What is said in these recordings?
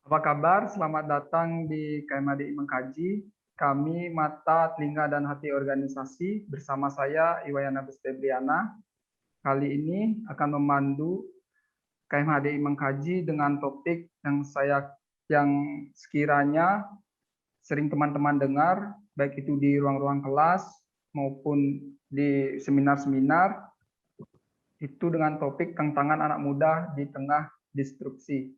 Apa kabar? Selamat datang di KMHDI Mengkaji. Kami Mata, Telinga, dan Hati Organisasi bersama saya Iwayana Gustebriana. Kali ini akan memandu KMHDI Mengkaji dengan topik yang sekiranya sering teman-teman dengar, baik itu di ruang-ruang kelas maupun di seminar-seminar, itu dengan topik tantangan anak muda di tengah disrupsi.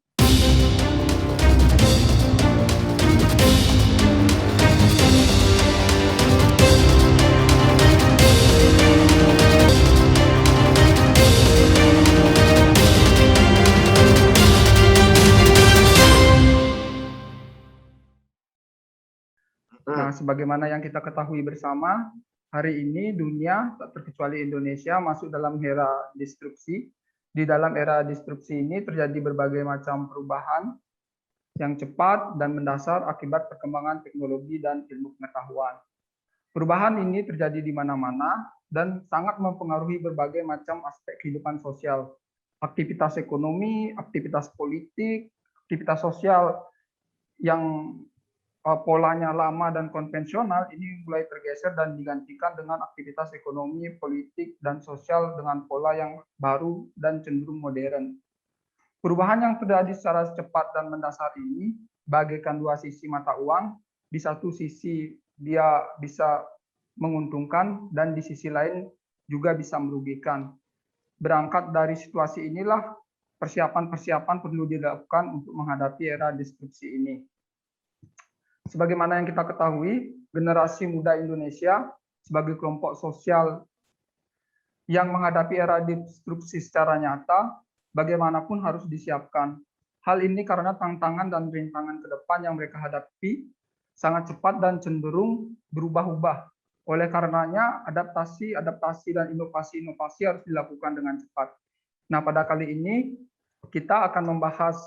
Nah, sebagaimana yang kita ketahui bersama, hari ini dunia, tak terkecuali Indonesia, masuk dalam era disrupsi. Di dalam era disrupsi ini terjadi berbagai macam perubahan yang cepat dan mendasar akibat perkembangan teknologi dan ilmu pengetahuan. Perubahan ini terjadi di mana-mana dan sangat mempengaruhi berbagai macam aspek kehidupan sosial, aktivitas ekonomi, aktivitas politik, aktivitas sosial yang polanya lama dan konvensional ini mulai tergeser dan digantikan dengan aktivitas ekonomi, politik, dan sosial dengan pola yang baru dan cenderung modern. Perubahan yang terjadi secara cepat dan mendasar ini bagaikan dua sisi mata uang. Di satu sisi dia bisa menguntungkan dan di sisi lain juga bisa merugikan. Berangkat dari situasi inilah persiapan-persiapan perlu dilakukan untuk menghadapi era disrupsi ini. Sebagaimana yang kita ketahui, generasi muda Indonesia sebagai kelompok sosial yang menghadapi era disrupsi secara nyata, bagaimanapun harus disiapkan. Hal ini karena tantangan dan rintangan ke depan yang mereka hadapi sangat cepat dan cenderung berubah-ubah. Oleh karenanya, adaptasi dan inovasi-inovasi harus dilakukan dengan cepat. Nah, pada kali ini kita akan membahas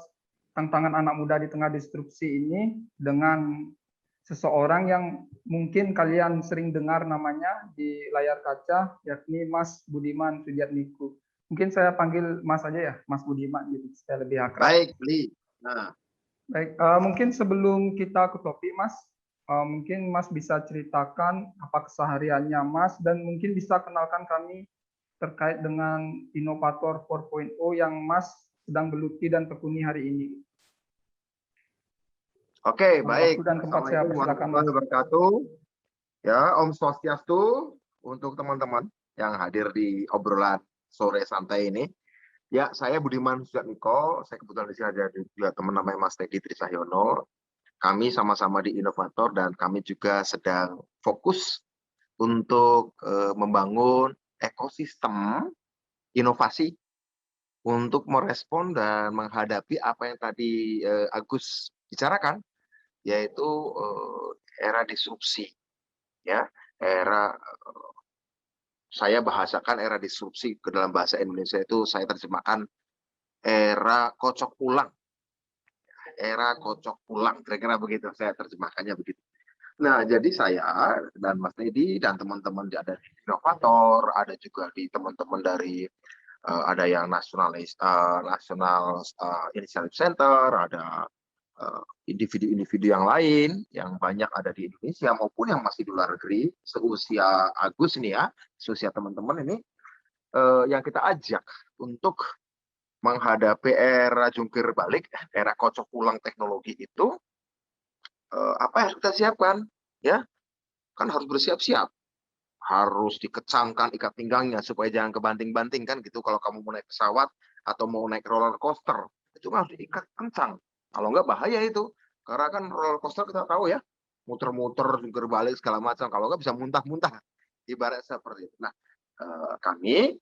tantangan anak muda di tengah disrupsi ini dengan seseorang yang mungkin kalian sering dengar namanya di layar kaca, yakni Mas Budiman Sujatmiko. Mungkin saya panggil Mas aja ya, Mas Budiman, gitu, supaya lebih akrab. Baik, Li. Nah, baik, mungkin sebelum kita ke topik, Mas, mungkin Mas bisa ceritakan apa kesehariannya Mas, dan mungkin bisa kenalkan kami terkait dengan Inovator 4.0 yang Mas sedang geluti dan tekuni hari ini. Oke, baik. Waktu dan tempat saya persilakan, Mas. Wabarakatuh. Ya, Om Swastiastu untuk teman-teman yang hadir di obrolan sore santai ini. Ya, saya Budiman Sujatmiko. Saya kebetulan di sini ada juga teman namanya Mas Teddy Trisahyono. Kami sama-sama di Inovator dan kami juga sedang fokus untuk membangun ekosistem inovasi untuk merespon dan menghadapi apa yang tadi Agus bicarakan, yaitu era disrupsi, ya, saya bahasakan era disrupsi ke dalam bahasa Indonesia itu saya terjemahkan era kocok ulang, kira-kira begitu saya terjemahkannya begitu. Nah, jadi saya dan Mas Teddy dan teman-teman ada di Inovator, ada juga di teman-teman dari ada yang National Initiative Center, ada individu-individu yang lain yang banyak ada di Indonesia maupun yang masih di luar negeri, seusia Agus ini ya, seusia teman-teman ini, yang kita ajak untuk menghadapi era jungkir balik, era kocok ulang teknologi itu, apa yang harus kita siapkan? Ya, kan harus bersiap-siap, harus dikecangkan ikat pinggangnya supaya jangan kebanting-banting kan gitu. Kalau kamu mau naik pesawat atau mau naik roller coaster, itu kan harus diikat kencang. Kalau enggak bahaya itu. Karena kan roller coaster kita tahu ya, muter-muter, jungkir balik segala macam. Kalau enggak bisa muntah-muntah. Ibarat seperti itu. Nah, kami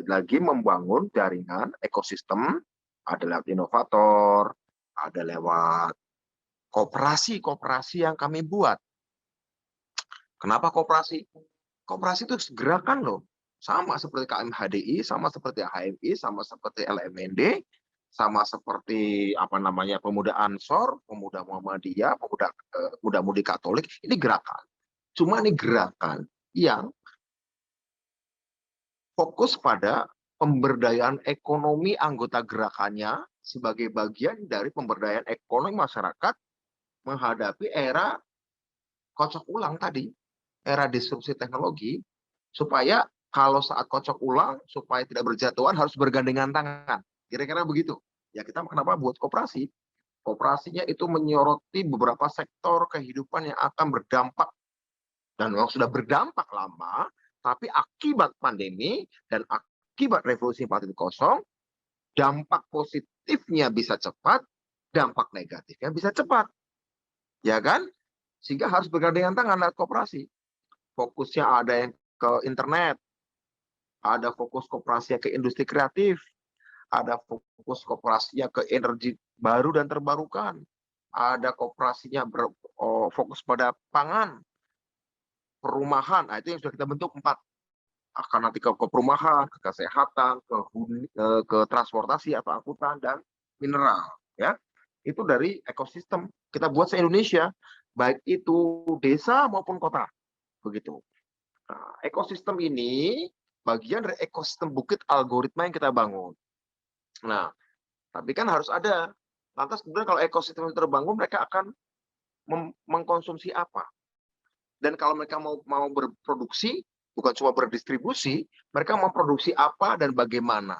lagi membangun jaringan ekosistem, ada lewat Inovator, ada lewat kooperasi yang kami buat. Kenapa kooperasi? Kooperasi itu gerakan loh. Sama seperti KMHDI, sama seperti HMI, sama seperti LMND, sama seperti apa namanya Pemuda Ansor, Pemuda Muhammadiyah, Muda-Mudi Katolik. Ini gerakan. Cuma ini gerakan yang fokus pada pemberdayaan ekonomi anggota gerakannya sebagai bagian dari pemberdayaan ekonomi masyarakat menghadapi era kocok ulang tadi, era disrupsi teknologi, supaya kalau saat kocok ulang, supaya tidak berjatuhan harus bergandengan tangan. Kira-kira begitu. Ya kita kenapa buat koperasi? Koperasinya itu menyoroti beberapa sektor kehidupan yang akan berdampak. Dan memang sudah berdampak lama, tapi akibat pandemi dan akibat revolusi 4.0, dampak positifnya bisa cepat, dampak negatifnya bisa cepat. Ya kan? Sehingga harus bergandengan tangan lewat koperasi. Fokusnya ada yang ke internet, ada fokus koperasinya ke industri kreatif, ada fokus koperasinya ke energi baru dan terbarukan, ada koperasinya fokus pada pangan, perumahan. Nah, itu yang sudah kita bentuk 4. Akan nanti ke perumahan, ke kesehatan, ke transportasi atau angkutan, dan mineral. Ya, itu dari ekosistem kita buat se-Indonesia, baik itu desa maupun kota. Begitu. Nah, ekosistem ini bagian dari ekosistem bukit algoritma yang kita bangun. Nah, tapi kan harus ada. Lantas kemudian kalau ekosistem itu terbangun, mereka akan mengkonsumsi apa? Dan kalau mereka mau berproduksi, bukan cuma berdistribusi, mereka mau produksi apa dan bagaimana?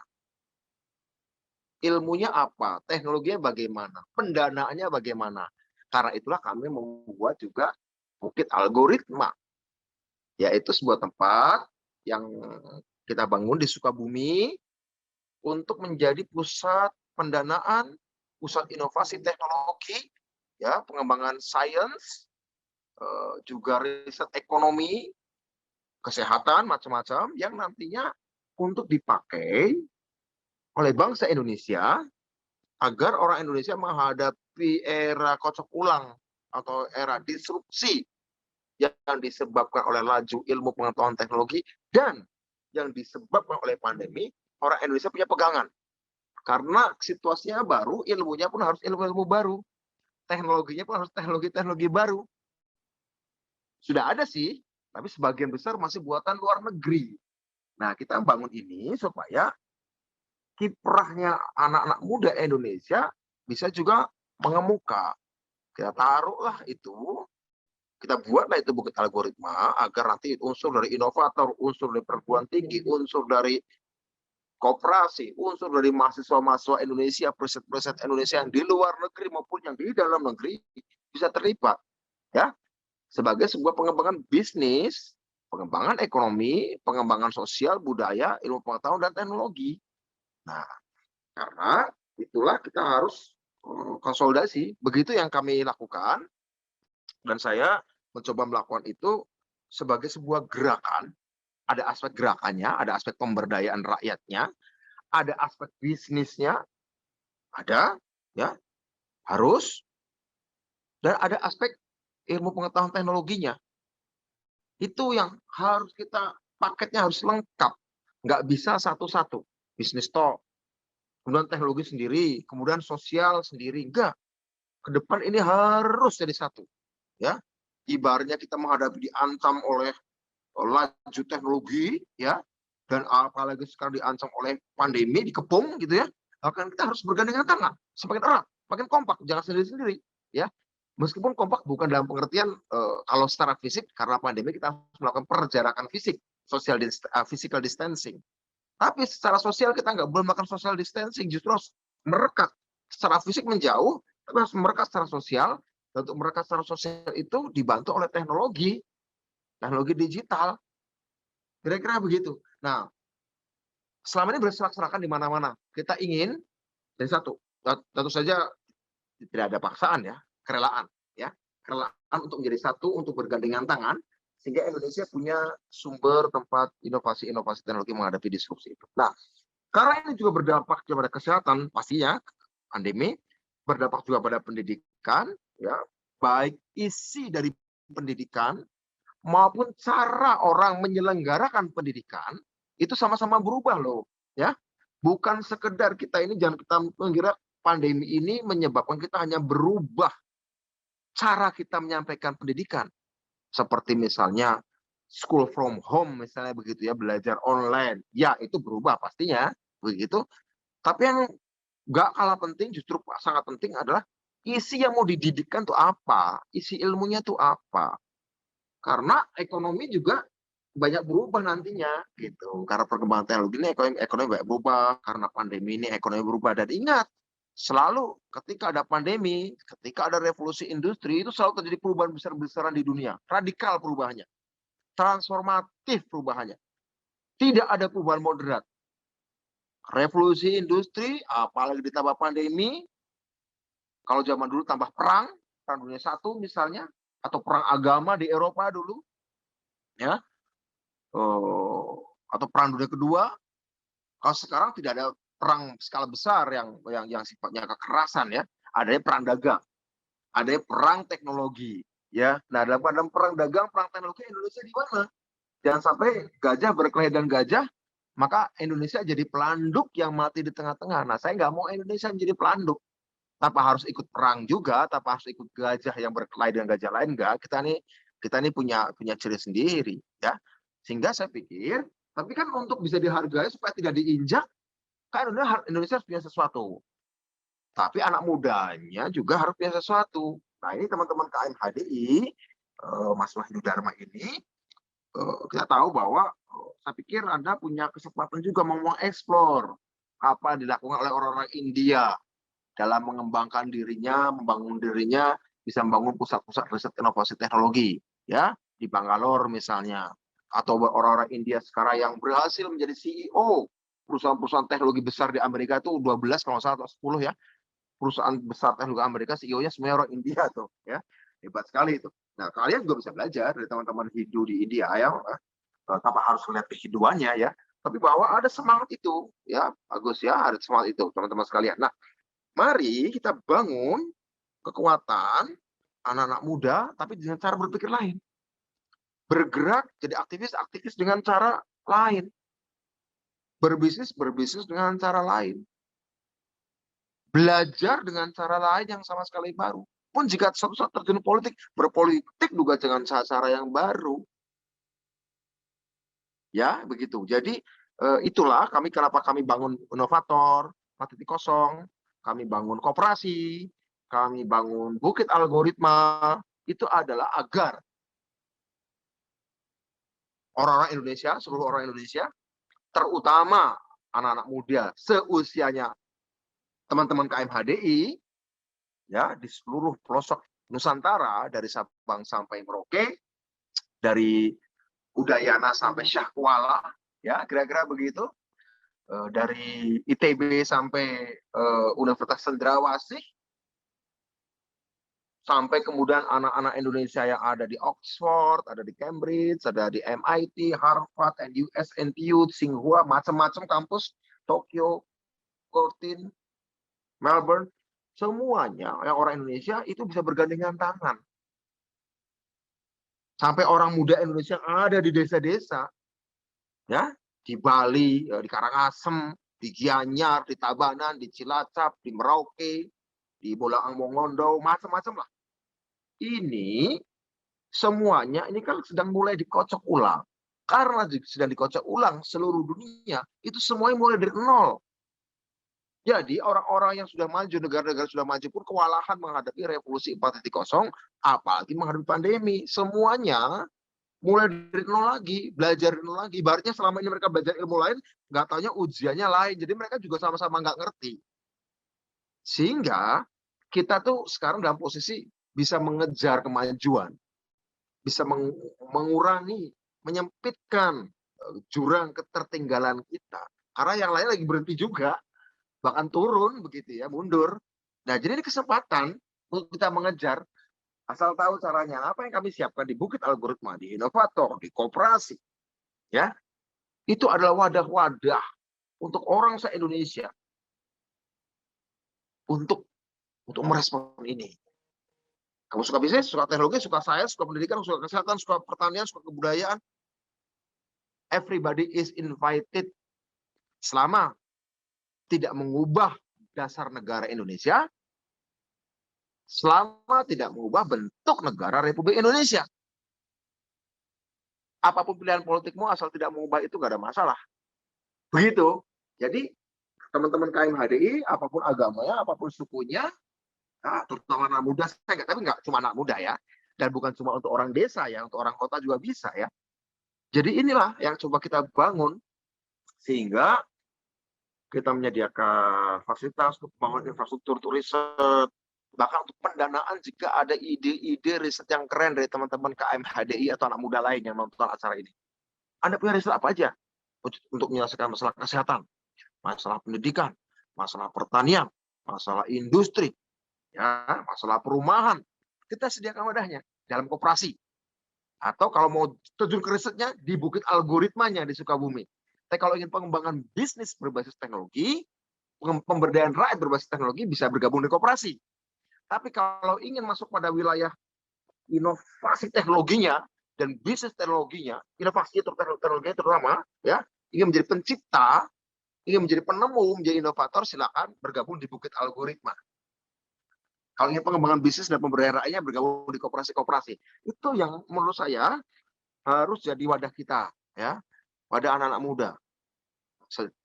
Ilmunya apa? Teknologinya bagaimana? Pendanaannya bagaimana? Karena itulah kami membuat juga bukit algoritma, yaitu sebuah tempat yang kita bangun di Sukabumi untuk menjadi pusat pendanaan, pusat inovasi teknologi, ya, pengembangan sains, juga riset ekonomi, kesehatan, macam-macam yang nantinya untuk dipakai oleh bangsa Indonesia agar orang Indonesia menghadapi era kocok ulang atau era disrupsi yang disebabkan oleh laju ilmu pengetahuan teknologi dan yang disebabkan oleh pandemi. Orang Indonesia punya pegangan karena situasinya baru, ilmunya pun harus ilmu-ilmu baru, teknologinya pun harus teknologi-teknologi baru. Sudah ada sih, tapi sebagian besar masih buatan luar negeri. Nah, kita bangun ini supaya kiprahnya anak-anak muda Indonesia bisa juga mengemuka. Kita taruhlah itu, kita buatlah itu bukit algoritma agar nanti unsur dari inovator, unsur dari perguruan tinggi, unsur dari koperasi, unsur dari mahasiswa-mahasiswa Indonesia, preset-preset Indonesia yang di luar negeri maupun yang di dalam negeri bisa terlibat, ya, sebagai sebuah pengembangan bisnis, pengembangan ekonomi, pengembangan sosial, budaya, ilmu pengetahuan, dan teknologi. Nah, karena itulah kita harus konsolidasi. Begitu yang kami lakukan, dan saya mencoba melakukan itu sebagai sebuah gerakan. Ada aspek gerakannya, ada aspek pemberdayaan rakyatnya, ada aspek bisnisnya, ada, ya, harus, dan ada aspek ilmu pengetahuan teknologinya. Itu yang harus kita, paketnya harus lengkap. Nggak bisa satu-satu. Bisnis toh, kemudian teknologi sendiri, kemudian sosial sendiri. Enggak. Ke depan ini harus jadi satu. Ya, ibaratnya kita menghadapi diancam oleh laju teknologi, ya, dan apalagi sekarang diancam oleh pandemi, dikepung gitu ya, akan kita harus bergandengan tangan semakin erat, makin kompak, jangan sendiri-sendiri, ya. Meskipun kompak bukan dalam pengertian kalau secara fisik, karena pandemi kita harus melakukan perjalanan fisik, physical distancing. Tapi secara sosial kita nggak boleh melakukan social distancing, justru harus merekat. Secara fisik menjauh, tapi harus merekat secara sosial. Dan untuk merekat secara sosial itu dibantu oleh teknologi digital. Kira-kira begitu. Nah, selama ini berserak-serakan di mana-mana. Kita ingin jadi satu. Tentu saja tidak ada paksaan, ya, kerelaan, ya, kerelaan untuk menjadi satu, untuk bergandengan tangan, sehingga Indonesia punya sumber tempat inovasi-inovasi teknologi menghadapi disrupsi itu. Nah, karena ini juga berdampak kepada kesehatan, pastinya pandemi berdampak juga pada pendidikan, ya, baik isi dari pendidikan maupun cara orang menyelenggarakan pendidikan itu sama-sama berubah loh, ya. Bukan sekedar kita ini, jangan kita mengira pandemi ini menyebabkan kita hanya berubah cara kita menyampaikan pendidikan. Seperti misalnya school from home misalnya begitu ya, belajar online. Ya, itu berubah pastinya begitu. Tapi yang nggak kalah penting, justru sangat penting adalah isi yang mau dididikkan tuh apa, isi ilmunya tuh apa. Karena ekonomi juga banyak berubah nantinya gitu. Karena perkembangan teknologi ini ekonomi banyak berubah, karena pandemi ini ekonomi berubah. Dan ingat, selalu ketika ada pandemi, ketika ada revolusi industri, itu selalu terjadi perubahan besar-besaran di dunia. Radikal perubahannya, transformatif perubahannya. Tidak ada perubahan moderat. Revolusi industri, apalagi ditambah pandemi, kalau zaman dulu tambah perang dunia satu misalnya, atau perang agama di Eropa dulu, ya, atau perang dunia kedua. Kalau sekarang tidak ada perang skala besar yang sifatnya kekerasan ya, adanya perang dagang, adanya perang teknologi, ya. Nah, dalam perang dagang, perang teknologi Indonesia di mana? Jangan sampai gajah berkelahi dan gajah, maka Indonesia jadi pelanduk yang mati di tengah-tengah. Nah, saya nggak mau Indonesia menjadi pelanduk. Tanpa harus ikut perang juga, tanpa harus ikut gajah yang berkelahi dengan gajah lain, enggak. Kita ini punya ciri sendiri, ya. Sehingga saya pikir, tapi kan untuk bisa dihargai supaya tidak diinjak, kan Indonesia harus punya sesuatu. Tapi anak mudanya juga harus punya sesuatu. Nah, ini teman-teman KMHDI, Mas Wahyu Dharma ini, kita tahu bahwa saya pikir Anda punya kesempatan juga mau mengeksplor apa yang dilakukan oleh orang-orang India dalam mengembangkan dirinya, membangun dirinya, bisa membangun pusat-pusat riset inovasi teknologi, ya, di Bangalore misalnya. Atau orang-orang India sekarang yang berhasil menjadi CEO perusahaan-perusahaan teknologi besar di Amerika itu 12 kalau nggak salah atau 10 ya. Perusahaan besar teknologi Amerika CEO-nya semuanya orang India tuh, ya. Hebat sekali itu. Nah, kalian juga bisa belajar dari teman-teman Hindu di India ya, tanpa harus melihat kehidupannya ya. Tapi bahwa ada semangat itu, ya, bagus ya, ada semangat itu teman-teman sekalian. Nah, mari kita bangun kekuatan anak-anak muda, tapi dengan cara berpikir lain. Bergerak jadi aktivis dengan cara lain. Berbisnis dengan cara lain. Belajar dengan cara lain yang sama sekali baru. Pun jika suatu saat terjun politik, berpolitik juga dengan cara yang baru. Ya, begitu. Jadi itulah kenapa kami bangun inovator, 4.0, kami bangun koperasi, kami bangun Bukit Algoritma, itu adalah agar orang-orang Indonesia, seluruh orang Indonesia, terutama anak-anak muda seusianya teman-teman KMHDI, ya, di seluruh pelosok Nusantara, dari Sabang sampai Merauke, dari Udayana sampai Syahkuala, ya, kira-kira begitu. Dari ITB sampai Universitas Cendrawasih, sampai kemudian anak-anak Indonesia yang ada di Oxford, ada di Cambridge, ada di MIT, Harvard, NUS, NTU, Tsinghua, macam-macam kampus, Tokyo, Curtin, Melbourne, semuanya yang orang Indonesia itu bisa bergandengan tangan. Sampai orang muda Indonesia yang ada di desa-desa, ya, di Bali, di Karangasem, di Gianyar, di Tabanan, di Cilacap, di Merauke, di Bolaang Mongondo, macam-macam lah. Ini semuanya ini kan sedang mulai dikocok ulang. Karena sedang dikocok ulang seluruh dunia, itu semuanya mulai dari nol. Jadi orang-orang yang sudah maju, negara-negara sudah maju pun kewalahan menghadapi revolusi 4.0, apalagi menghadapi pandemi. Semuanya mulai dari nol lagi, belajar dari nol lagi. Ibaratnya selama ini mereka belajar ilmu lain, nggak taunya ujiannya lain. Jadi mereka juga sama-sama nggak ngerti. Sehingga kita tuh sekarang dalam posisi bisa mengejar kemajuan, bisa mengurangi, menyempitkan jurang ketertinggalan kita. Karena yang lain lagi berhenti juga, bahkan turun begitu ya, mundur. Nah, jadi ini kesempatan untuk kita mengejar. Asal tahu caranya, apa yang kami siapkan di Bukit Algoritma, di Inovator, di Koperasi, ya, itu adalah wadah-wadah untuk orang se-Indonesia untuk merespon ini. Kamu suka bisnis, suka teknologi, suka sains, suka pendidikan, suka kesehatan, suka pertanian, suka kebudayaan, everybody is invited. Selama tidak mengubah dasar negara Indonesia, selama tidak mengubah bentuk negara Republik Indonesia. apapun pilihan politikmu asal tidak mengubah itu nggak ada masalah. Begitu. Jadi teman-teman KMHDI, apapun agamanya, apapun sukunya, terutama anak muda, tapi nggak cuma anak muda ya, dan bukan cuma untuk orang desa ya, untuk orang kota juga bisa ya. Jadi inilah yang coba kita bangun, sehingga kita menyediakan fasilitas untuk membangun infrastruktur untuk riset, bahkan untuk pendanaan jika ada ide-ide riset yang keren dari teman-teman KMHDI atau anak muda lain yang nonton acara ini. Anda punya riset apa aja untuk menyelesaikan masalah kesehatan, masalah pendidikan, masalah pertanian, masalah industri, ya, masalah perumahan. Kita sediakan wadahnya dalam koperasi. Atau kalau mau terjun ke risetnya di Bukit Algoritmanya di Sukabumi. Tapi kalau ingin pengembangan bisnis berbasis teknologi, pemberdayaan rakyat berbasis teknologi, bisa bergabung di koperasi. Tapi kalau ingin masuk pada wilayah inovasi teknologinya dan bisnis teknologinya, inovasi teknologinya terutama, ya, ingin menjadi pencipta, ingin menjadi penemu, menjadi inovator, silakan bergabung di Bukit Algoritma. Kalau ingin pengembangan bisnis dan pemberdayaan rakyatnya, bergabung di koperasi-koperasi. Itu yang menurut saya harus jadi wadah kita, ya, wadah anak-anak muda.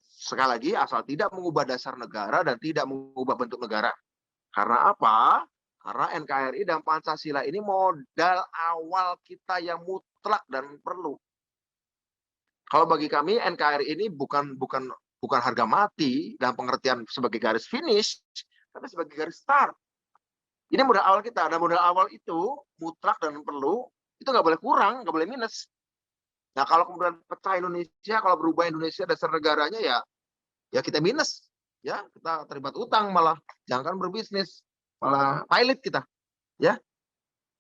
Sekali lagi, asal tidak mengubah dasar negara dan tidak mengubah bentuk negara. Karena apa? Karena NKRI dan Pancasila ini modal awal kita yang mutlak dan perlu. Kalau bagi kami NKRI ini bukan harga mati dalam pengertian sebagai garis finish, tapi sebagai garis start. Ini modal awal kita. Dan modal awal itu mutlak dan perlu, itu nggak boleh kurang, nggak boleh minus. Nah, kalau kemudian pecah Indonesia, kalau berubah Indonesia dasar negaranya, ya kita minus, ya kita terlibat utang, malah jangan berbisnis, malah pilot kita, ya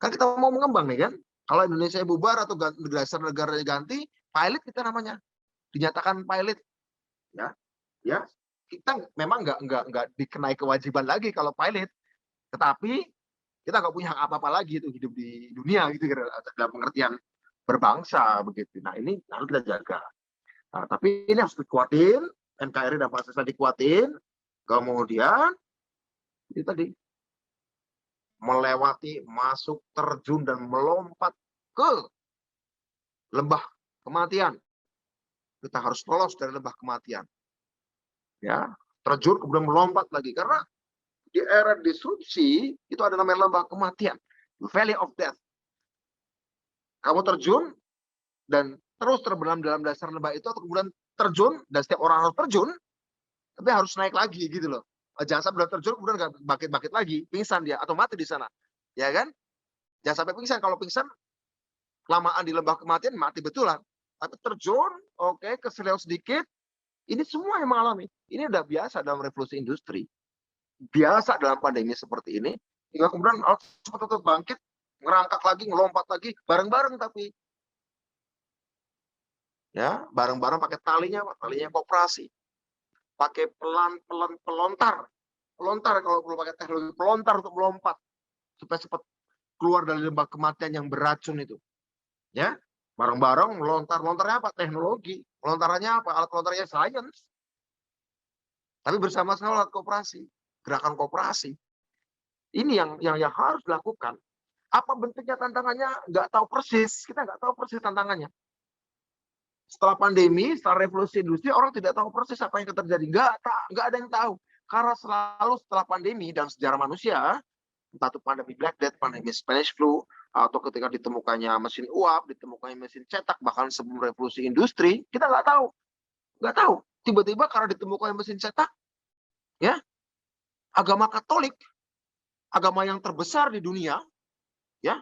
kan kita mau mengembang nih kan. Kalau Indonesia bubar atau dasar negaranya ganti, pilot kita namanya, dinyatakan pilot, ya kita memang nggak dikenai kewajiban lagi kalau pilot, tetapi kita nggak punya hak apa-apa lagi itu hidup di dunia gitu dalam pengertian berbangsa begitu. Nah, ini harus kita jaga. Nah, tapi ini harus dikuatin, NKRI dan Pancasila dikuatin. Kemudian ini tadi melewati, masuk, terjun dan melompat ke lembah kematian. Kita harus lolos dari lembah kematian. Ya, terjun kemudian melompat lagi, karena di era disrupsi itu ada namanya lembah kematian, Valley of Death. Kamu terjun dan terus terbenam dalam dasar lembah itu, atau kemudian terjun dan setiap orang harus terjun, tapi harus naik lagi gitu loh. Jangan sampai udah terjun kemudian nggak bangkit-bangkit lagi, pingsan dia atau mati di sana, ya kan? Jangan sampai pingsan. Kalau pingsan kelamaan di lembah kematian mati betulan. Tapi terjun, oke, keseleo sedikit, ini semua yang mengalami. Ini udah biasa dalam revolusi industri, biasa dalam pandemi seperti ini. Hingga kemudian cepat-cepat bangkit, ngerangkak lagi, ngelompat lagi, bareng-bareng tapi ya bareng-bareng pakai talinya koperasi, pakai pelan-pelan pelontar kalau perlu pakai teknologi pelontar untuk melompat supaya cepat keluar dari lembah kematian yang beracun itu, ya bareng-bareng lontarnya apa? Teknologi. Lontarannya apa? Alat lontarnya science, tapi bersama-sama alat kooperasi, gerakan kooperasi. Ini yang harus dilakukan. Apa bentuknya tantangannya? Nggak tahu persis, kita nggak tahu persis tantangannya. Setelah pandemi, setelah revolusi industri, orang tidak tahu persis apa yang terjadi. Nggak ada yang tahu. Karena selalu setelah pandemi dan sejarah manusia, entah itu pandemi Black Death, pandemi Spanish Flu, atau ketika ditemukannya mesin uap, ditemukannya mesin cetak, bahkan sebelum revolusi industri, kita nggak tahu. Nggak tahu. Tiba-tiba karena ditemukannya mesin cetak, ya agama Katolik, agama yang terbesar di dunia, ya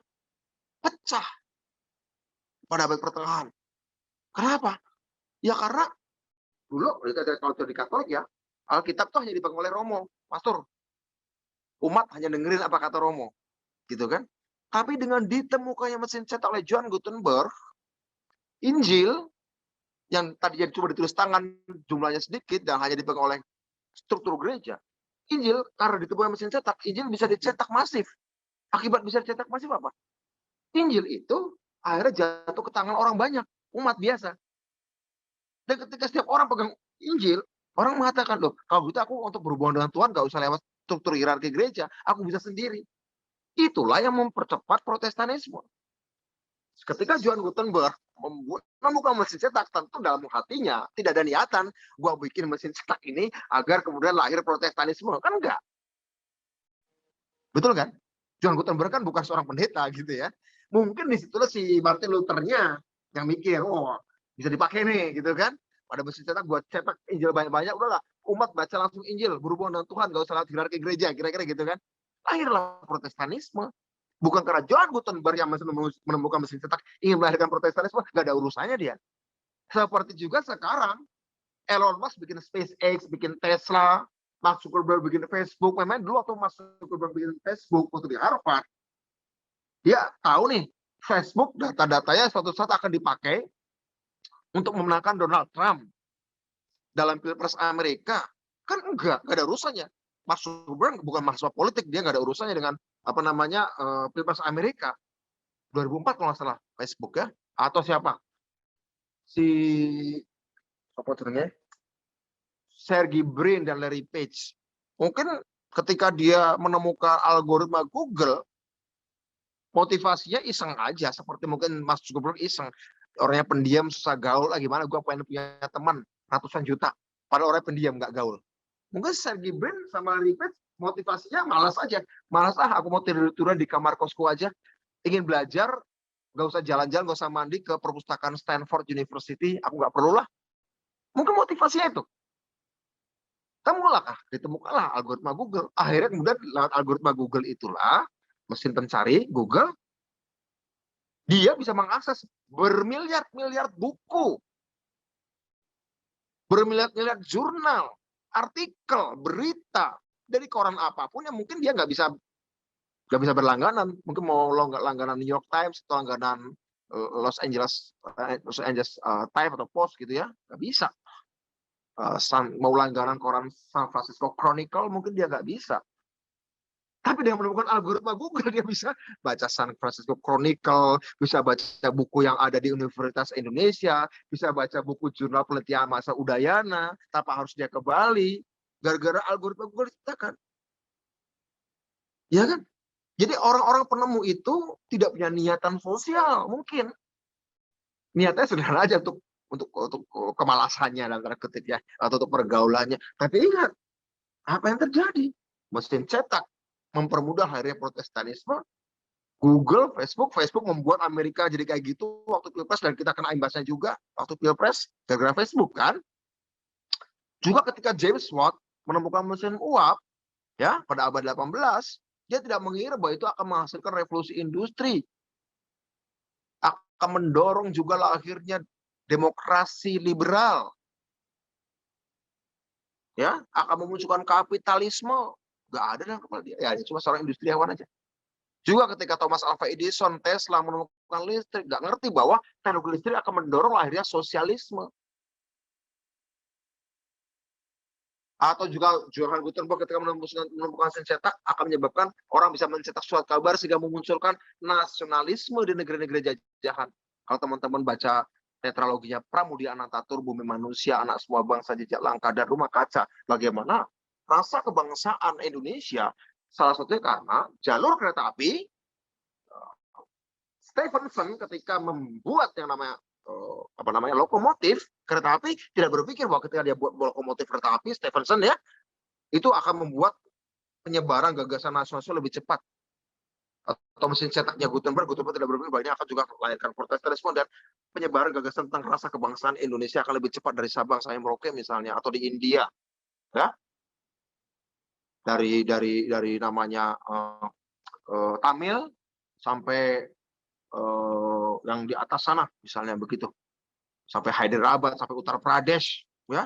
pecah pada abad pertengahan. Kenapa? Ya karena dulu kalau di Katolik ya, Alkitab tuh hanya dipegang oleh Romo, pastor. Umat hanya dengerin apa kata Romo, gitu kan? Tapi dengan ditemukannya mesin cetak oleh John Gutenberg, Injil yang tadinya cuma ditulis tangan, jumlahnya sedikit dan hanya dipegang oleh struktur gereja, Injil karena ditemukan mesin cetak, Injil bisa dicetak masif. Akibat bisa dicetak masif apa? Injil itu akhirnya jatuh ke tangan orang banyak, umat biasa. Dan ketika setiap orang pegang Injil, orang mengatakan, loh, kalau gitu aku untuk berhubungan dengan Tuhan gak usah lewat struktur hierarki gereja, aku bisa sendiri. Itulah yang mempercepat Protestanisme. Ketika Johann Gutenberg menemukan mesin cetak, tentu dalam hatinya tidak ada niatan gua bikin mesin cetak ini agar kemudian lahir Protestanisme, kan enggak. Betul kan? Johann Gutenberg kan bukan seorang pendeta gitu ya. Mungkin disitulah si Martin Luthernya yang mikir, oh bisa dipakai nih gitu kan. Pada mesin cetak buat cetak Injil banyak-banyak, udahlah umat baca langsung Injil, berhubungan dengan Tuhan, gak usah lewat hierarki gereja, kira-kira gitu kan. Lahirlah Protestanisme. Bukan karena Johann Gutenberg yang menemukan mesin cetak ingin melahirkan Protestanisme, gak ada urusannya dia. Seperti juga sekarang Elon Musk bikin SpaceX, bikin Tesla, Mark Zuckerberg bikin Facebook. Memang dulu waktu Mark Zuckerberg bikin Facebook waktu di Harvard, dia tahu nih Facebook data-datanya suatu saat akan dipakai untuk memenangkan Donald Trump dalam Pilpres Amerika. Kan enggak ada urusannya. Mark Zuckerberg bukan mahasiswa politik, dia nggak ada urusannya dengan Pilpres Amerika 2004 kalau nggak salah Facebook ya, atau siapa si apa namanya Sergey Brin dan Larry Page. Mungkin ketika dia menemukan algoritma Google, motivasinya iseng aja, seperti mungkin Mas Zuckerberg iseng. Orangnya pendiam, susah gaul, gimana gue pengen punya teman ratusan juta. Padahal orangnya pendiam, nggak gaul. Mungkin Sergey Brin sama Larry Page motivasinya malas aja. Malas aku mau tidur-tiduran di kamar kosku aja. Ingin belajar, nggak usah jalan-jalan, nggak usah mandi ke perpustakaan Stanford University, aku nggak perlu lah. Mungkin motivasinya itu. Ditemukanlah algoritma Google. Akhirnya kemudian lewat algoritma Google itulah, mesin pencari Google, dia bisa mengakses bermiliar-miliar buku, bermiliar-miliar jurnal, artikel, berita dari koran apapun yang mungkin dia nggak bisa berlangganan. Mungkin mau langganan New York Times atau langganan Los Angeles Times atau Post gitu ya, nggak bisa. Mau langganan koran San Francisco Chronicle mungkin dia nggak bisa. Tapi dengan menemukan algoritma Google, dia bisa baca San Francisco Chronicle, bisa baca buku yang ada di Universitas Indonesia, bisa baca buku jurnal penelitian masa Udayana, tanpa harus dia ke Bali, gara-gara algoritma Google diciptakan. Ya kan? Jadi orang-orang penemu itu tidak punya niatan sosial, mungkin. Niatnya sederhana aja untuk kemalasannya, dalam tanda kutip ya, atau untuk pergaulannya. Tapi ingat, apa yang terjadi? Mesin cetak mempermudah akhirnya Protestanisme. Google, Facebook membuat Amerika jadi kayak gitu waktu Pilpres, dan kita kena imbasnya juga waktu Pilpres gara-gara Facebook kan. Juga ketika James Watt menemukan mesin uap ya pada abad 18, dia tidak mengira bahwa itu akan menghasilkan revolusi industri. Akan mendorong juga lahirnya demokrasi liberal. Ya, akan memunculkan kapitalisme. Nggak ada dalam kepala dia. Ya, cuma seorang industriawan aja. Juga ketika Thomas Alva Edison, Tesla menemukan listrik, nggak ngerti bahwa teknologi listrik akan mendorong lahirnya sosialisme. Atau juga Johann Gutenberg ketika menemukan mesin cetak akan menyebabkan orang bisa mencetak surat kabar sehingga memunculkan nasionalisme di negeri-negeri jajahan. Kalau teman-teman baca tetraloginya Pramudia Anantatur, Bumi Manusia, Anak Semua Bangsa, Jejak Langkah, dan Rumah Kaca, bagaimana rasa kebangsaan Indonesia, salah satunya karena jalur kereta api. Stephenson ketika membuat yang namanya lokomotif kereta api, tidak berpikir bahwa ketika dia buat lokomotif kereta api, Stephenson ya, itu akan membuat penyebaran gagasan nasional lebih cepat. Atau mesin cetaknya Gutenberg tidak berpikir bahwa ini akan juga melahirkan Protestanisme dan penyebaran gagasan tentang rasa kebangsaan Indonesia akan lebih cepat dari Sabang sampai Merauke misalnya, atau di India ya, dari namanya Tamil sampai yang di atas sana misalnya begitu, sampai Hyderabad, sampai Uttar Pradesh ya,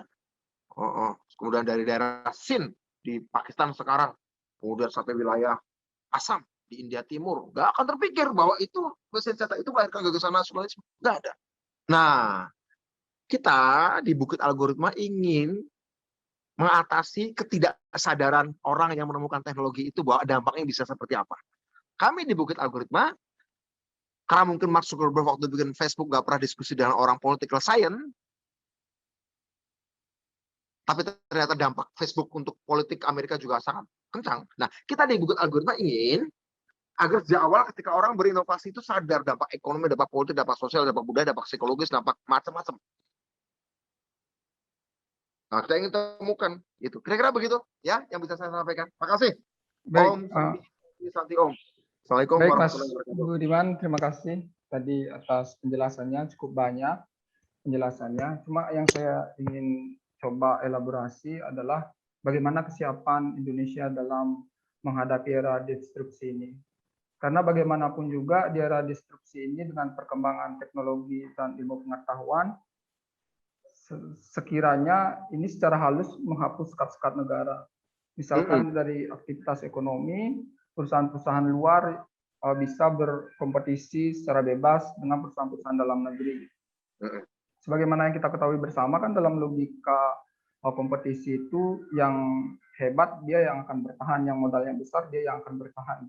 kemudian dari daerah Sindh di Pakistan sekarang, kemudian sampai wilayah Assam di India Timur. Nggak akan terpikir bahwa itu mesin cetak itu melahirkan gagasan nasionalisme, nggak ada. Nah, kita di Bukit Algoritma ingin mengatasi ketidaksadaran orang yang menemukan teknologi itu bahwa dampaknya bisa seperti apa. Kami di Bukit Algoritma, karena mungkin Mark Zuckerberg waktu bikin Facebook nggak pernah diskusi dengan orang political science, tapi ternyata dampak Facebook untuk politik Amerika juga sangat kencang. Nah, kita di Bukit Algoritma ingin Agar sejak awal ketika orang berinovasi itu sadar dampak ekonomi, dampak politik, dampak sosial, dampak budaya, dampak psikologis, dampak macam-macam. Nah, kita ingin temukan itu. Kira-kira begitu ya yang bisa saya sampaikan. Makasih. Baik, Om Santi Om. Assalamualaikum baik Mas warahmatullahi wabarakatuh. Budiman, terima kasih tadi atas penjelasannya, cukup banyak penjelasannya. Cuma yang saya ingin coba elaborasi adalah bagaimana kesiapan Indonesia dalam menghadapi era disrupsi ini. Karena bagaimanapun juga di era disrupsi ini dengan perkembangan teknologi dan ilmu pengetahuan, sekiranya ini secara halus menghapus sekat-sekat negara. Misalkan dari aktivitas ekonomi, perusahaan-perusahaan luar bisa berkompetisi secara bebas dengan perusahaan-perusahaan dalam negeri. Sebagaimana yang kita ketahui bersama kan dalam logika kompetisi itu yang hebat dia yang akan bertahan, yang modalnya besar dia yang akan bertahan.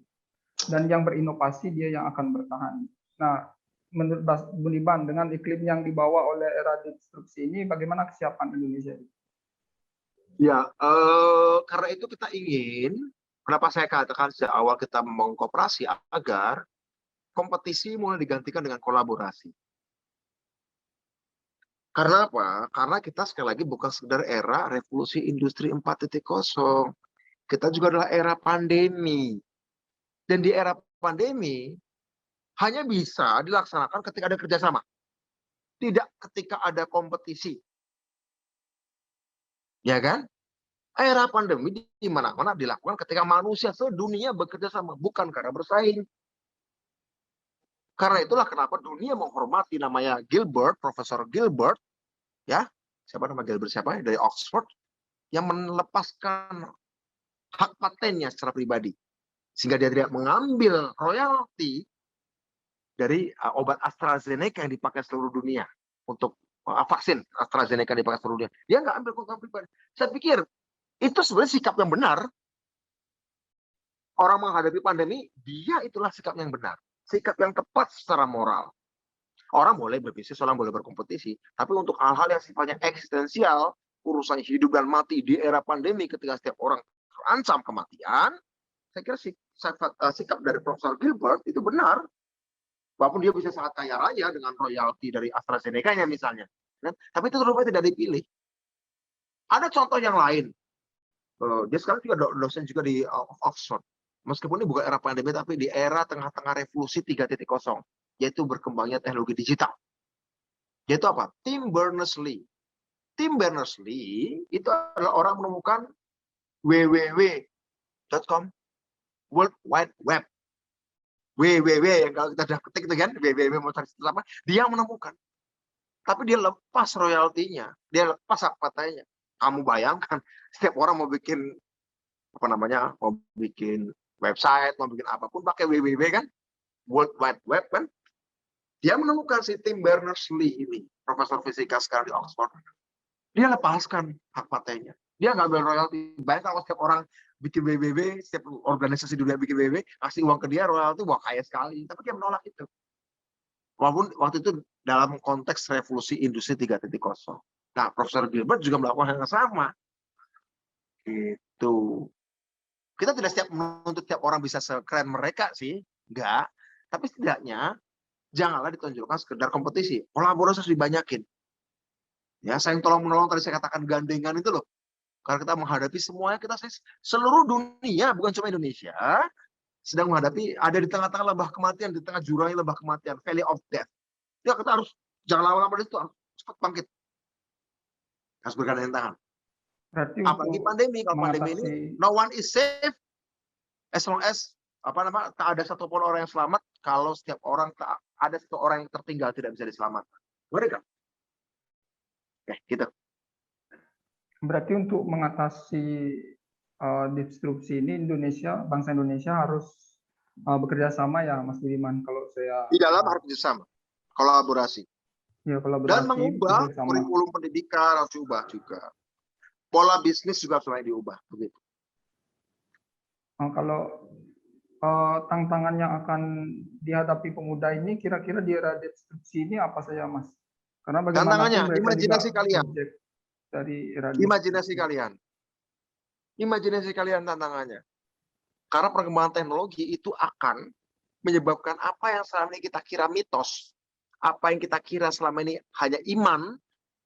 Dan yang berinovasi dia yang akan bertahan. Nah, menurut Mas Budiman dengan iklim yang dibawa oleh era disrupsi ini, bagaimana kesiapan Indonesia? Ya, karena itu kita ingin, kenapa saya katakan sejak awal kita membangun koperasi agar kompetisi mulai digantikan dengan kolaborasi. Karena apa? Karena kita sekali lagi bukan sekedar era revolusi industri 4.0. Kita juga adalah era pandemi. Dan di era pandemi hanya bisa dilaksanakan ketika ada kerjasama. Tidak ketika ada kompetisi. Ya kan? Era pandemi di mana-mana dilakukan ketika manusia sedunia bekerja sama. Bukan karena bersaing. Karena itulah kenapa dunia menghormati namanya Gilbert, Profesor Gilbert, ya, siapa nama Gilbert siapa? Dari Oxford, yang melepaskan hak patennya secara pribadi. Sehingga dia tidak mengambil royalti dari obat AstraZeneca yang dipakai seluruh dunia. Untuk vaksin AstraZeneca yang dipakai seluruh dunia. Dia nggak ambil keuntungan pribadi. Saya pikir itu sebenarnya sikap yang benar. Orang menghadapi pandemi, dia itulah sikap yang benar. Sikap yang tepat secara moral. Orang boleh berbisnis, orang boleh berkompetisi. Tapi untuk hal-hal yang sifatnya eksistensial, urusan hidup dan mati di era pandemi ketika setiap orang terancam kematian, saya kira sikap dari Profesor Gilbert itu benar. Walaupun dia bisa sangat kaya raya dengan royalti dari AstraZeneca-nya misalnya. Tapi itu rupanya tidak dipilih. Ada contoh yang lain. Dia sekarang juga dosen juga di Oxford. Meskipun ini bukan era pandemi, tapi di era tengah-tengah revolusi 3.0, yaitu berkembangnya teknologi digital. Yaitu apa? Tim Berners-Lee. Tim Berners-Lee itu adalah orang menemukan www.com, World Wide Web. www yang kalau kita udah ketik itu kan, www mau cari apa, dia menemukan. Tapi dia lepas royaltinya, dia lepas hak patentnya. Kamu bayangkan, setiap orang mau bikin apa namanya, mau bikin website, mau bikin apapun pakai www kan, World Wide Web kan. Dia menemukan si Tim Berners-Lee ini, profesor fisika sekarang di Oxford. Dia lepaskan hak patentnya. Dia nggak ambil royalti. Bayangkan kalau setiap orang bikin www, setiap organisasi dunia bikin www, kasih uang ke dia royalti, wah kaya sekali. Tapi dia menolak itu. Walaupun waktu itu dalam konteks revolusi industri 3.0. Nah, Profesor Gilbert juga melakukan hal yang sama. Gitu. Kita tidak setiap menuntut tiap orang bisa sekeren mereka sih, enggak. Tapi setidaknya janganlah ditonjolkan sekedar kompetisi. Kolaborasi harus dibanyakin. Ya, saling tolong menolong tadi saya katakan gandengan itu loh. Karena kita menghadapi semuanya, kita seluruh dunia, bukan cuma Indonesia, sedang menghadapi, ada di tengah-tengah lembah kematian, di tengah jurangnya lembah kematian, valley of death. Ya kita harus, jangan lama-lama itu, harus cepat bangkit. Harus bergandeng tangan. Berarti apalagi pandemi, kalau pandemi ini, no one is safe, as long as, tak ada satupun orang yang selamat, kalau setiap orang, ada satu orang yang tertinggal tidak bisa diselamatkan. Mereka. Oke, gitu. Berarti untuk mengatasi disrupsi ini bangsa Indonesia harus bekerja sama ya Mas Budiman kalau saya di dalam harus bersama, kolaborasi. Ya, kolaborasi Dan mengubah kurikulum pendidikan harus diubah juga. Pola bisnis juga harus diubah begitu. Kalau tantangan yang akan dihadapi pemuda ini kira-kira di era disrupsi ini apa saja Mas? Karena tantangannya imajinasi kalian. Dari era imajinasi kalian. Imajinasi kalian tantangannya. Karena perkembangan teknologi itu akan menyebabkan apa yang selama ini kita kira mitos, apa yang kita kira selama ini hanya iman,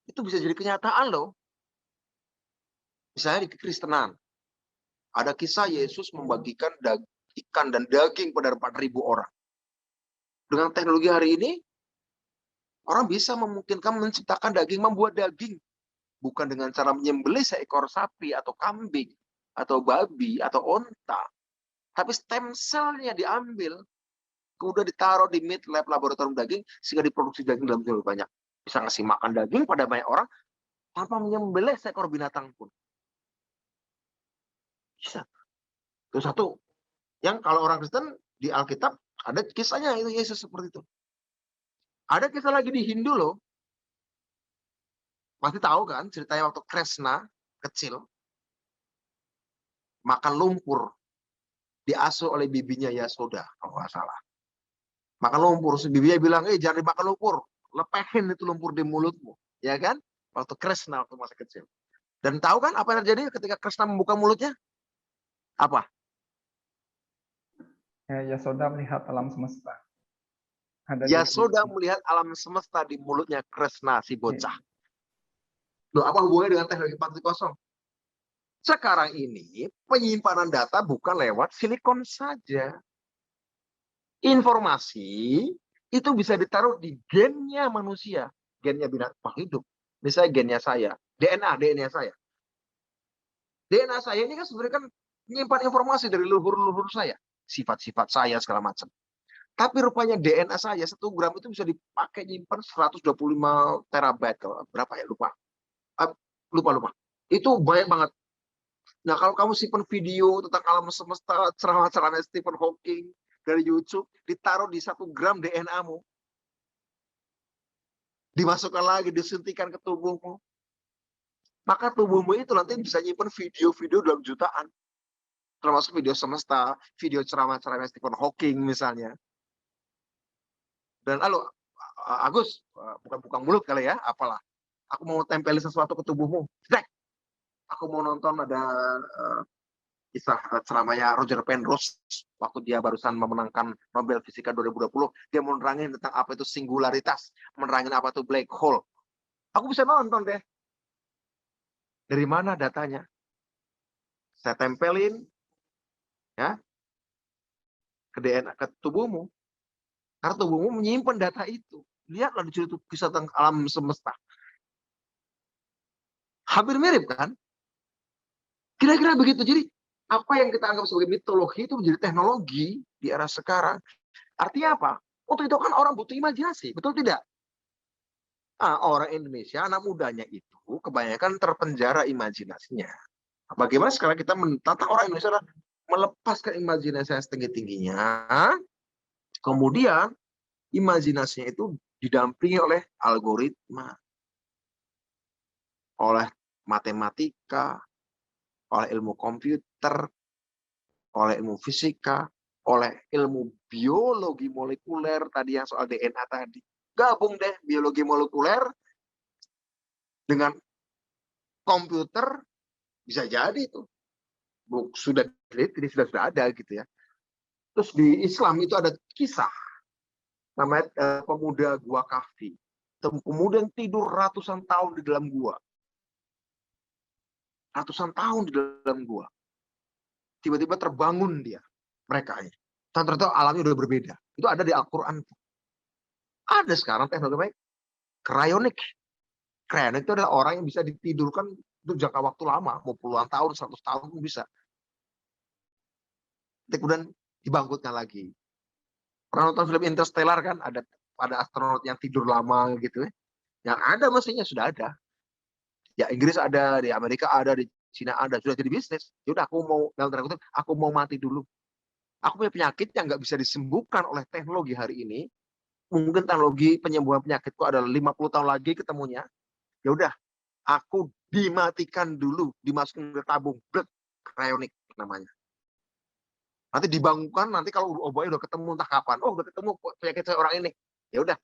itu bisa jadi kenyataan loh. Misalnya di kekristenan, ada kisah Yesus membagikan ikan dan daging pada 4.000 orang. Dengan teknologi hari ini, orang bisa memungkinkan menciptakan daging, membuat daging. Bukan dengan cara menyembelih seekor sapi atau kambing, atau babi, atau onta. Tapi stem cell-nya diambil, kemudian ditaruh di meat lab laboratorium daging, sehingga diproduksi daging dalam jumlah banyak. Bisa ngasih makan daging pada banyak orang, tanpa menyembelih seekor binatang pun. Bisa. Itu satu. Yang kalau orang Kristen, di Alkitab, ada kisahnya itu Yesus seperti itu. Ada kisah lagi di Hindu loh. Pasti tahu kan ceritanya waktu Kresna kecil makan lumpur, diasuh oleh bibinya Yasoda kalau nggak salah. Makan lumpur, bibinya bilang, jangan dimakan lumpur, lepehin itu lumpur di mulutmu, ya kan? Waktu Kresna waktu masa kecil. Dan tahu kan apa yang terjadi ketika Kresna membuka mulutnya? Apa? Yasoda melihat alam semesta. Ada Yasoda definisi. melihat alam semesta di mulutnya Kresna si Oke. bocah. Loh, apa hubungannya dengan teknologi 4.0? Sekarang ini penyimpanan data bukan lewat silikon saja. Informasi itu bisa ditaruh di gennya manusia, gennya binatang hidup. Misalnya gennya saya, DNA saya. DNA saya ini kan sebenarnya kan menyimpan informasi dari leluhur-leluhur saya, sifat-sifat saya segala macam. Tapi rupanya DNA saya 1 gram itu bisa dipakai nyimpan 125 terabyte, berapa ya lupa. Lupa. Itu banyak banget. Nah, kalau kamu simpan video tentang alam semesta, ceramah-ceramah Stephen Hawking dari YouTube, ditaruh di 1 gram DNA-mu. Dimasukkan lagi, disuntikan ke tubuhmu. Maka tubuhmu itu nanti bisa nyimpan video-video dalam jutaan. Termasuk video semesta, video ceramah-ceramah Stephen Hawking misalnya. Dan lalu, Agus, bukan buka mulut kali ya, apalah. Aku mau tempelin sesuatu ke tubuhmu. Aku mau nonton ada kisah ceramahnya Roger Penrose waktu dia barusan memenangkan Nobel Fisika 2020. Dia menerangin tentang apa itu singularitas, menerangin apa itu black hole. Aku bisa nonton deh. Dari mana datanya? Saya tempelin ya ke DNA ke tubuhmu. Karena tubuhmu menyimpan data itu. Lihatlah di situ kisah tentang alam semesta. Hampir mirip kan? Kira-kira begitu. Jadi apa yang kita anggap sebagai mitologi itu menjadi teknologi di era sekarang. Artinya apa? Untuk itu kan orang butuh imajinasi, betul tidak? Orang Indonesia, anak mudanya itu kebanyakan terpenjara imajinasinya. Bagaimana sekarang kita menantang orang Indonesia adalah melepaskan imajinasi yang setinggi-tingginya, kemudian imajinasinya itu didampingi oleh algoritma, oleh matematika, oleh ilmu komputer, oleh ilmu fisika, oleh ilmu biologi molekuler tadi yang soal DNA tadi. Gabung deh biologi molekuler dengan komputer, bisa jadi itu. Sudah ada gitu ya. Terus di Islam itu ada kisah namanya pemuda Gua Kahfi. Kemudian tidur ratusan tahun di dalam gua. Ratusan tahun di dalam gua. Tiba-tiba terbangun dia. Mereka ini. Ternyata alamnya udah berbeda. Itu ada di Al-Quran. Ada sekarang teknologi cryonik. Cryonik itu adalah orang yang bisa ditidurkan untuk jangka waktu lama. Mau puluhan tahun, 100 tahun pun bisa. Kemudian dibangkitkan lagi. Pernah nonton film Interstellar kan? Ada astronot yang tidur lama gitu ya. Yang ada mestinya sudah ada. Ya Inggris ada, di Amerika ada, di Cina ada, sudah jadi bisnis. Yaudah aku mau mati dulu. Aku punya penyakit yang nggak bisa disembuhkan oleh teknologi hari ini. Mungkin teknologi penyembuhan penyakitku adalah 50 tahun lagi ketemunya. Ya udah, aku dimatikan dulu, dimasukin ke tabung, cryonik namanya. Nanti dibangunkan, nanti kalau obatnya udah ketemu entah kapan, udah ketemu penyakit saya orang ini. Ya udah,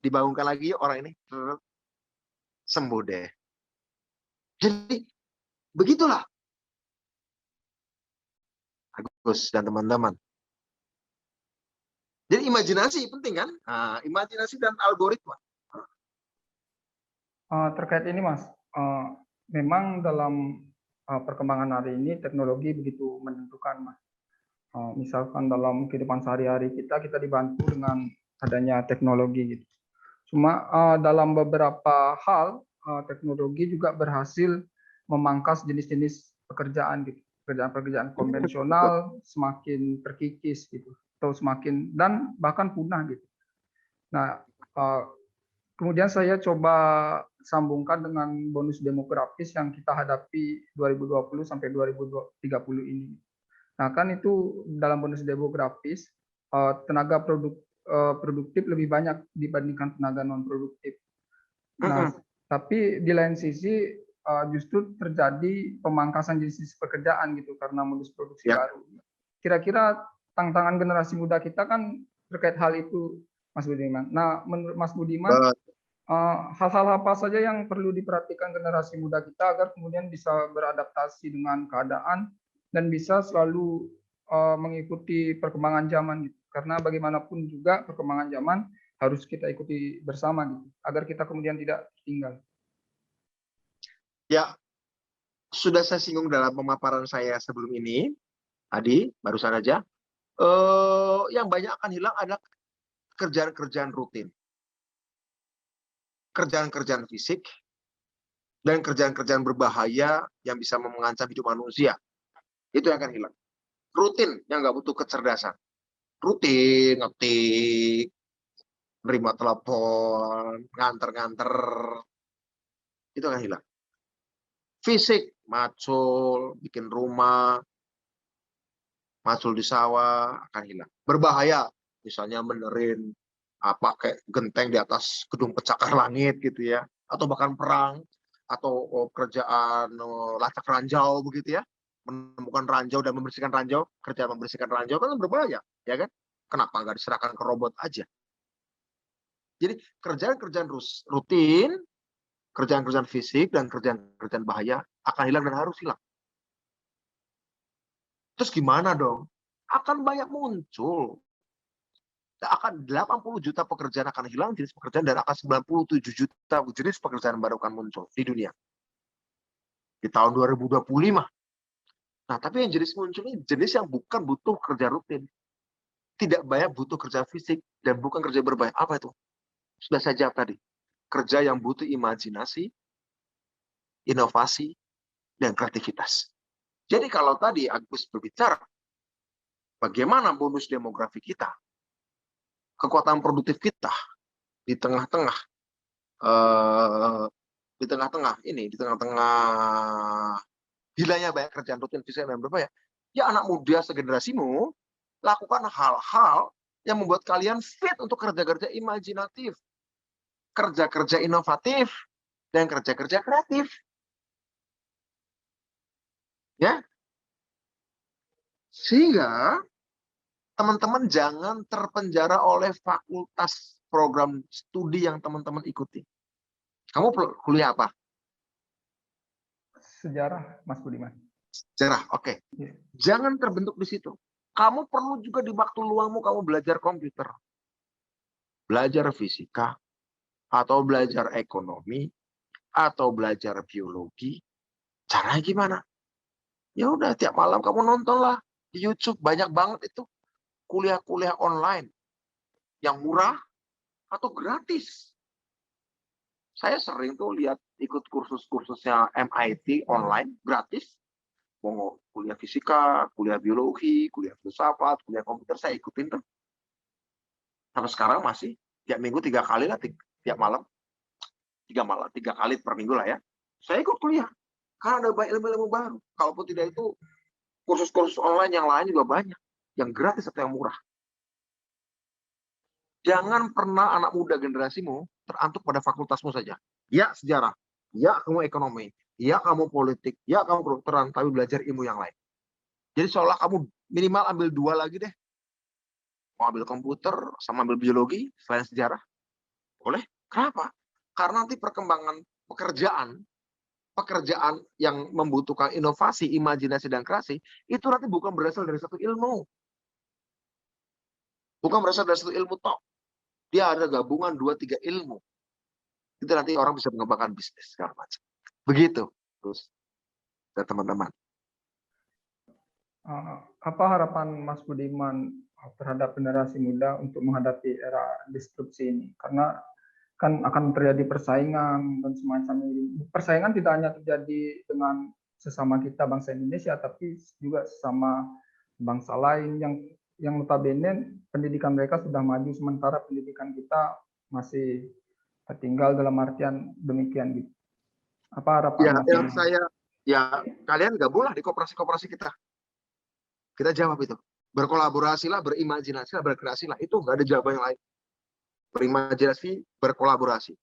dibangunkan lagi orang ini, sembuh deh. Jadi begitulah Agus dan teman-teman. Jadi imajinasi penting kan? Nah, imajinasi dan algoritma. Terkait ini Mas, memang dalam perkembangan hari ini teknologi begitu menentukan Mas. Misalkan dalam kehidupan sehari-hari kita dibantu dengan adanya teknologi gitu. Cuma dalam beberapa hal teknologi juga berhasil memangkas jenis-jenis pekerjaan gitu. Pekerjaan-pekerjaan konvensional semakin terkikis gitu, atau semakin dan bahkan punah gitu. Nah, kemudian saya coba sambungkan dengan bonus demografis yang kita hadapi 2020 sampai 2030 ini. Nah, kan itu dalam bonus demografis tenaga produktif lebih banyak dibandingkan tenaga non produktif. Nah, tapi di lain sisi justru terjadi pemangkasan jenis pekerjaan gitu karena modus produksi baru. Kira-kira tantangan generasi muda kita kan terkait hal itu, Mas Budiman. Nah, menurut Mas Budiman, hal-hal apa saja yang perlu diperhatikan generasi muda kita agar kemudian bisa beradaptasi dengan keadaan dan bisa selalu mengikuti perkembangan zaman gitu. Karena bagaimanapun juga perkembangan zaman harus kita ikuti bersama gitu, agar kita kemudian tidak tertinggal. Ya, sudah saya singgung dalam pemaparan saya sebelum ini, tadi barusan aja, yang banyak akan hilang adalah kerjaan-kerjaan rutin. Kerjaan-kerjaan fisik, dan kerjaan-kerjaan berbahaya yang bisa mengancam hidup manusia. Itu yang akan hilang. Rutin, yang nggak butuh kecerdasan. Rutin, ngetik, nerima telepon, nganter-nganter, itu akan hilang. Fisik, macul, bikin rumah, macul di sawah, akan hilang. Berbahaya, misalnya benerin pakai genteng di atas gedung pencakar langit gitu ya, atau bahkan perang, atau kerjaan lacak ranjau begitu ya, menemukan ranjau dan membersihkan ranjau, kerja membersihkan ranjau kan berbahaya, ya kan? Kenapa nggak diserahkan ke robot aja? Jadi kerjaan-kerjaan rutin, kerjaan-kerjaan fisik dan kerjaan-kerjaan bahaya akan hilang dan harus hilang. Terus gimana dong? Akan banyak muncul. Akan 80 juta pekerjaan akan hilang jenis pekerjaan dan akan 97 juta jenis pekerjaan baru akan muncul di dunia di tahun 2025. Nah, tapi yang jenis muncul ini jenis yang bukan butuh kerja rutin, tidak banyak butuh kerja fisik dan bukan kerja berbahaya. Apa itu? Sudah saya jawab tadi. Kerja yang butuh imajinasi, inovasi, dan kreativitas. Jadi kalau tadi Agus berbicara bagaimana bonus demografi kita, kekuatan produktif kita di tengah-tengah hilangnya banyak kerjaan rutin fisik dan berbahaya, ya anak muda segenerasimu lakukan hal-hal yang membuat kalian fit untuk kerja-kerja imajinatif, kerja-kerja inovatif, dan kerja-kerja kreatif. Ya, sehingga teman-teman jangan terpenjara oleh fakultas program studi yang teman-teman ikuti. Kamu kuliah apa? Sejarah, Mas Budiman. Sejarah, oke. Jangan terbentuk di situ. Kamu perlu juga di waktu luangmu kamu belajar komputer, belajar fisika, atau belajar ekonomi, atau belajar biologi. Caranya gimana? Ya udah, tiap malam kamu nontonlah di YouTube, banyak banget itu kuliah-kuliah online yang murah atau gratis. Saya sering tuh lihat ikut kursus-kursusnya MIT online gratis. Mau kuliah fisika, kuliah biologi, kuliah filsafat, kuliah komputer, saya ikutin tuh. Sampai sekarang masih tiap minggu 3 kali lah, tiap malam. 3 kali per minggu lah ya. Saya ikut kuliah. Karena ada banyak ilmu-ilmu baru. Kalaupun tidak itu, kursus-kursus online yang lain juga banyak. Yang gratis atau yang murah. Jangan pernah anak muda generasimu terantuk pada fakultasmu saja. Ya sejarah, ya kamu ekonomi, ya kamu politik, ya kamu kedokteran, tapi belajar ilmu yang lain. Jadi seolah kamu minimal ambil 2 lagi deh. Mau ambil komputer sama ambil biologi selain sejarah. Boleh? Kenapa? Karena nanti perkembangan pekerjaan yang membutuhkan inovasi, imajinasi, dan kreasi, itu nanti bukan berasal dari satu ilmu. Bukan berasal dari satu ilmu tok. Dia ada gabungan 2-3 ilmu. Itu nanti orang bisa mengembangkan bisnis segala macam. Begitu, terus dan teman-teman. Apa harapan Mas Budiman terhadap generasi muda untuk menghadapi era disrupsi ini? Karena kan akan terjadi persaingan dan semacam ini. Persaingan tidak hanya terjadi dengan sesama kita bangsa Indonesia, tapi juga sesama bangsa lain yang notabene pendidikan mereka sudah maju, sementara pendidikan kita masih tertinggal dalam artian demikian gitu. Apa harapan Mas Budiman? Kalian gabunglah di koperasi-koperasi kita. Kita jawab itu. Berkolaborasilah, berimajinasilah, berkreasilah. Itu nggak ada jawaban yang lain. Berimajinasi, berkolaborasi.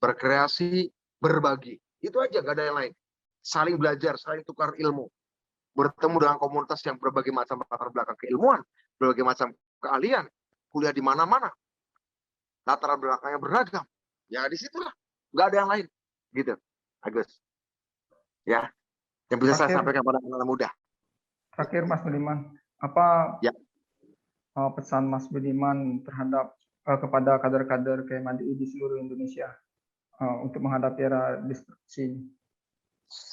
Berkreasi, berbagi. Itu aja, nggak ada yang lain. Saling belajar, saling tukar ilmu. Bertemu dengan komunitas yang berbagai macam latar belakang keilmuan, berbagai macam keahlian, kuliah di mana-mana. Latar belakangnya beragam. Ya disitulah. Nggak ada yang lain. Gitu, Agus. Ya, yang bisa saya sampaikan pada anak-anak muda. Terakhir Mas Budiman, apa pesan Mas Budiman terhadap kepada kader-kader KMADI di seluruh Indonesia untuk menghadapi era disrupsi ini?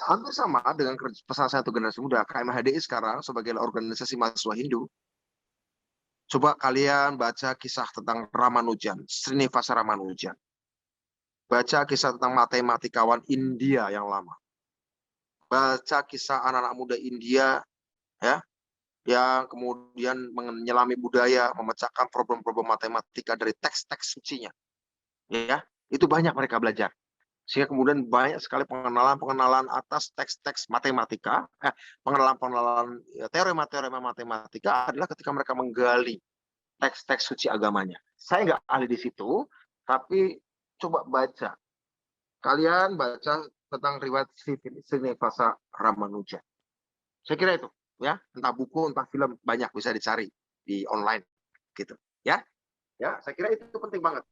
Hampir sama dengan pesan saya untuk generasi muda. KMHDI sekarang sebagai organisasi mahasiswa Hindu, coba kalian baca kisah tentang Ramanujan, Srinivasa Ramanujan. Baca kisah tentang matematikawan India yang lama. Baca kisah anak-anak muda India ya, yang kemudian menyelami budaya, memecahkan problem-problem matematika dari teks-teks sucinya. Ya, itu banyak mereka belajar. Sehingga kemudian banyak sekali pengenalan atas teks-teks matematika, pengenalan teorema-teorema matematika adalah ketika mereka menggali teks-teks suci agamanya. Saya nggak ahli di situ, tapi coba baca. Kalian baca tentang riwayat Srinivasa Ramanujan. Saya kira itu. Ya, entah buku, entah film, banyak bisa dicari di online, gitu. Ya, saya kira itu penting banget.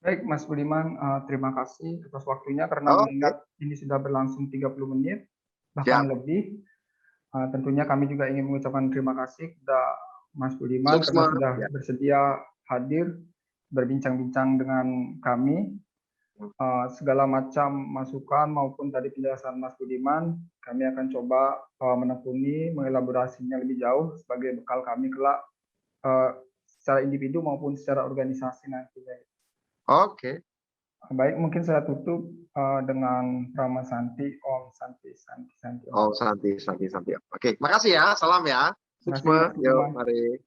Baik, Mas Budiman, terima kasih atas waktunya karena mengingat ini sudah berlangsung 30 menit, bahkan lebih. Tentunya kami juga ingin mengucapkan terima kasih kepada Mas Budiman karena sudah bersedia hadir berbincang-bincang dengan kami. Segala macam masukan maupun tadi penjelasan Mas Budiman, kami akan coba menekuni, mengelaborasinya lebih jauh sebagai bekal kami kelak secara individu maupun secara organisasi nantinya. Oke. Baik, mungkin saya tutup dengan Rama Santi, Om Santi Santi Santi. Om Santi Santi Santi. Oke, makasih ya, salam ya. Suksma, yuk, mari.